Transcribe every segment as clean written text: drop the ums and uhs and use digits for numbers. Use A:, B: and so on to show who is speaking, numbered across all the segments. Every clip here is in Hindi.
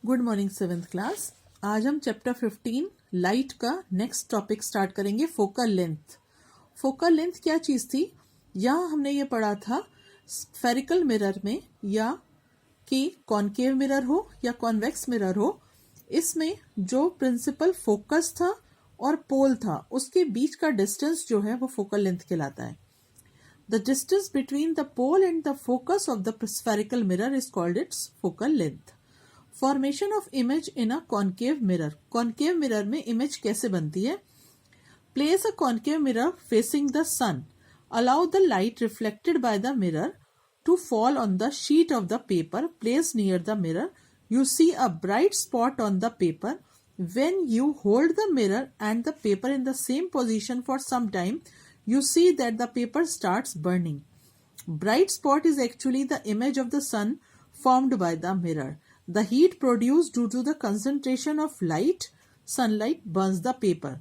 A: Good morning seventh class. आज हम चैप्टर 15 लाइट का नेक्स्ट टॉपिक स्टार्ट करेंगे, फोकल लेंथ। फोकल लेंथ क्या चीज़ थी? यहाँ हमने ये पढ़ा था स्फेरिकल मिरर में या कि कॉनकेव मिरर हो या कॉन्वेक्स मिरर हो, इसमें जो प्रिंसिपल फोकस था और पोल था उसके बीच का डिस्टेंस जो है वो फोकल लेंथ कहलाता है। The distance between the pole and the focus of the spherical mirror is called its focal length. Formation of image in a concave mirror. Concave mirror में image कैसे बनती है? Place a concave mirror facing the sun. Allow the light reflected by the mirror to fall on the sheet of the paper placed near the mirror. You see a bright spot on the paper. When you hold the mirror and the paper in the same position for some time, you see that the paper starts burning. Bright spot is actually the image of the sun formed by the mirror. The heat produced due to the concentration of light, sunlight burns the paper.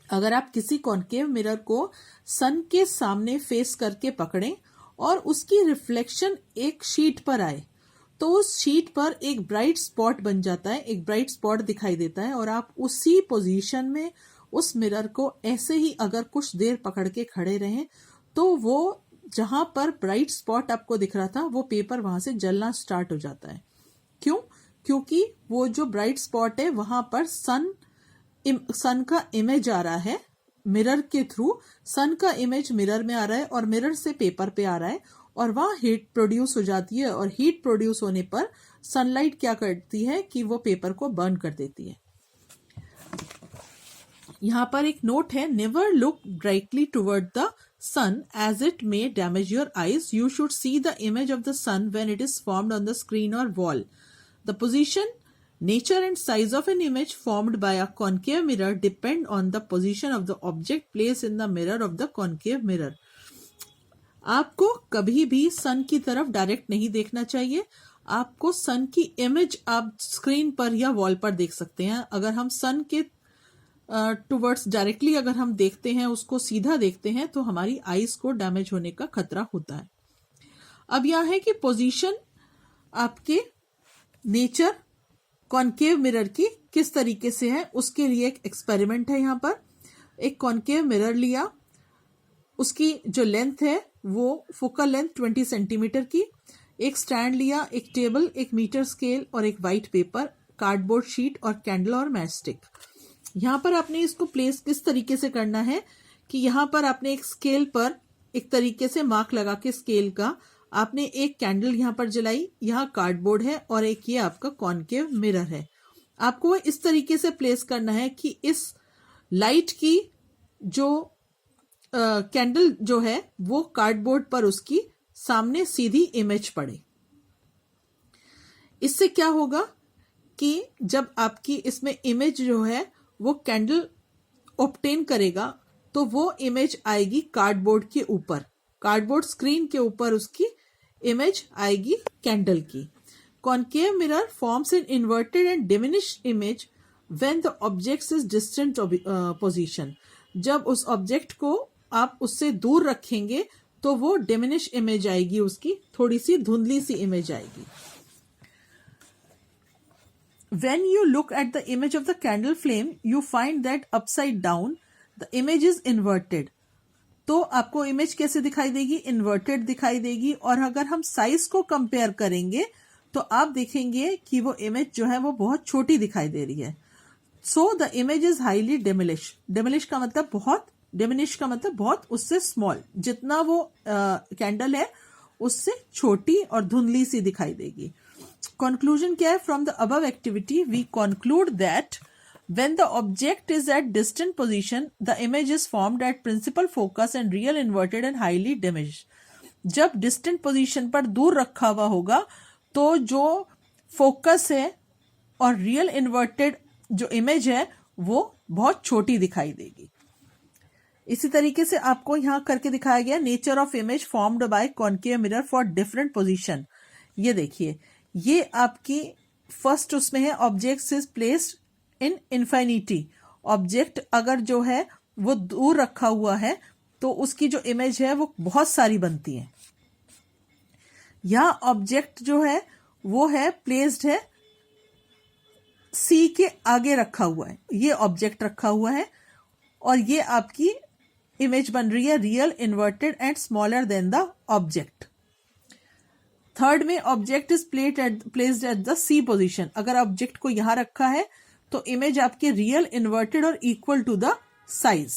A: अगर आप किसी कॉनकेव मिरर को सन के सामने फेस करके पकड़ें और उसकी रिफ्लेक्शन एक शीट पर आए तो उस शीट पर एक ब्राइट स्पॉट बन जाता है, एक ब्राइट स्पॉट दिखाई देता है और आप उसी पोजीशन में उस मिरर को ऐसे ही अगर कुछ देर पकड़ के खड़े रहें तो वो जहां पर ब्राइट स्पॉट आपको दिख रहा था वो पेपर वहां से जलना स्टार्ट हो जाता है। क्यों? क्योंकि वो जो ब्राइट स्पॉट है वहां पर सन का इमेज आ रहा है, मिरर के थ्रू सन का इमेज मिरर में आ रहा है और मिरर से पेपर पे आ रहा है और वहां हीट प्रोड्यूस हो जाती है और हीट प्रोड्यूस होने पर सनलाइट क्या करती है कि वो पेपर को बर्न कर देती है। यहाँ पर एक नोट है, never look directly toward the sun as it may damage your eyes. You should see the image of the sun when it is formed on the screen or wall. The position, nature and size of an image formed by a concave mirror depend on the position of the object placed in the mirror of the concave mirror. आपको कभी भी सन की तरफ डायरेक्ट नहीं देखना चाहिए। आपको सन की इमेज आप स्क्रीन पर या वॉल पर देख सकते हैं। अगर हम सन के टुवर्ड्स डायरेक्टली अगर हम देखते हैं, उसको सीधा देखते हैं तो हमारी आईज को डैमेज होने का खतरा होता है। अब यह है कि पोजीशन आपके नेचर कॉनकेव मिरर की किस तरीके से है, उसके लिए एक एक्सपेरिमेंट है। यहाँ पर एक कॉनकेव मिरर लिया, उसकी जो लेंथ है वो फोकल लेंथ 20 सेंटीमीटर की, एक स्टैंड लिया, एक टेबल, एक मीटर स्केल और एक व्हाइट पेपर, कार्डबोर्ड शीट और कैंडल और मैच स्टिक। यहाँ पर आपने इसको प्लेस किस तरीके से करना है कि यहाँ पर आपने एक स्केल पर एक तरीके से मार्क लगा के स्केल का आपने एक कैंडल यहाँ पर जलाई, यहाँ कार्डबोर्ड है और एक ये आपका कॉनकेव मिरर है। आपको इस तरीके से प्लेस करना है कि इस लाइट की जो कैंडल जो है वो कार्डबोर्ड पर उसकी सामने सीधी इमेज पड़े। इससे क्या होगा कि जब आपकी इसमें इमेज जो है वो कैंडल ऑब्टेन करेगा तो वो इमेज आएगी कार्डबोर्ड के ऊपर, कार्डबोर्ड स्क्रीन के ऊपर उसकी इमेज आएगी कैंडल की। Concave mirror forms an inverted and diminished image when the object is distant position. जब उस ऑब्जेक्ट को आप उससे दूर रखेंगे तो वो डिमिनिश इमेज आएगी, उसकी थोड़ी सी धुंधली सी इमेज आएगी। When you look at the image of the candle flame, you find that upside down the image is inverted. तो आपको इमेज कैसे दिखाई देगी? इन्वर्टेड दिखाई देगी। और अगर हम साइज को कंपेयर करेंगे तो आप देखेंगे कि वो इमेज जो है वो बहुत छोटी दिखाई दे रही है। So the image is highly diminish. Diminish का मतलब बहुत, डिमिनिश का मतलब बहुत उससे स्मॉल, जितना वो कैंडल है उससे छोटी और धुंधली सी दिखाई देगी। Conclusion क्या है? From the above activity, we conclude that when the object is at distant position, the image is formed at principal focus and real inverted and highly diminished. जब distant position पर दूर रखा हुआ होगा तो जो focus है और real inverted जो image है वो बहुत छोटी दिखाई देगी। इसी तरीके से आपको यहाँ करके दिखाया गया nature of image formed by concave mirror for different position। ये देखिए, ये आपकी फर्स्ट उसमें है object is placed in infinity. Object अगर जो है वो दूर रखा हुआ है तो उसकी जो इमेज है वो बहुत सारी बनती है। यहाँ ऑब्जेक्ट जो है वो है प्लेस्ड है सी के आगे रखा हुआ है, ये ऑब्जेक्ट रखा हुआ है और ये आपकी इमेज बन रही है real, inverted and smaller than the object. Third में object is placed at the C position. अगर ऑब्जेक्ट को यहां रखा है तो इमेज आपके रियल, इन्वर्टेड और equal to the size.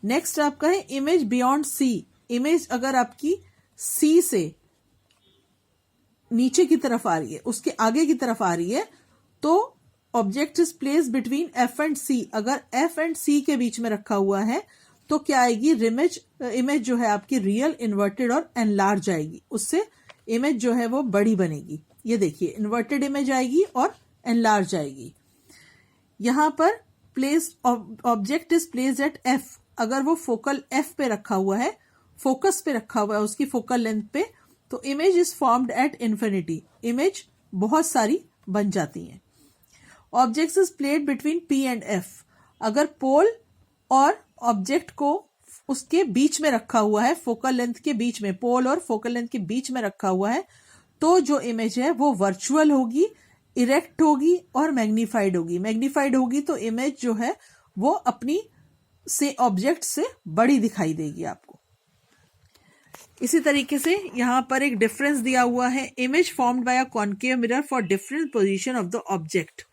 A: Next आपका है इमेज बियॉन्ड सी। इमेज अगर आपकी सी से नीचे की तरफ आ रही है, उसके आगे की तरफ आ रही है, तो object is place between F and C. अगर एफ एंड सी के बीच में रखा हुआ है तो क्या आएगी, इमेज जो है आपकी रियल, इन्वर्टेड और एनलार्ज आएगी। उससे इमेज जो है वो बड़ी बनेगी। ये देखिए इन्वर्टेड इमेज आएगी और एनलार्ज आएगी। यहां पर place object is placed eight F. अगर वो फोकल एफ पे रखा हुआ है, फोकस पे रखा हुआ है उसकी फोकल लेंथ पे, तो image is formed at infinity. Image बहुत सारी बन जाती हैं। Object is played between P and F. अगर पोल और ऑब्जेक्ट को उसके बीच में रखा हुआ है, फोकल लेंथ के बीच में, पोल और फोकल लेंथ के बीच में रखा हुआ है, तो जो इमेज है वो वर्चुअल होगी, इरेक्ट होगी और मैग्नीफाइड होगी। मैग्नीफाइड होगी तो इमेज जो है वो अपनी से ऑब्जेक्ट से बड़ी दिखाई देगी आपको। इसी तरीके से यहां पर एक डिफरेंस दिया हुआ है, image formed by a concave mirror for different position of the object.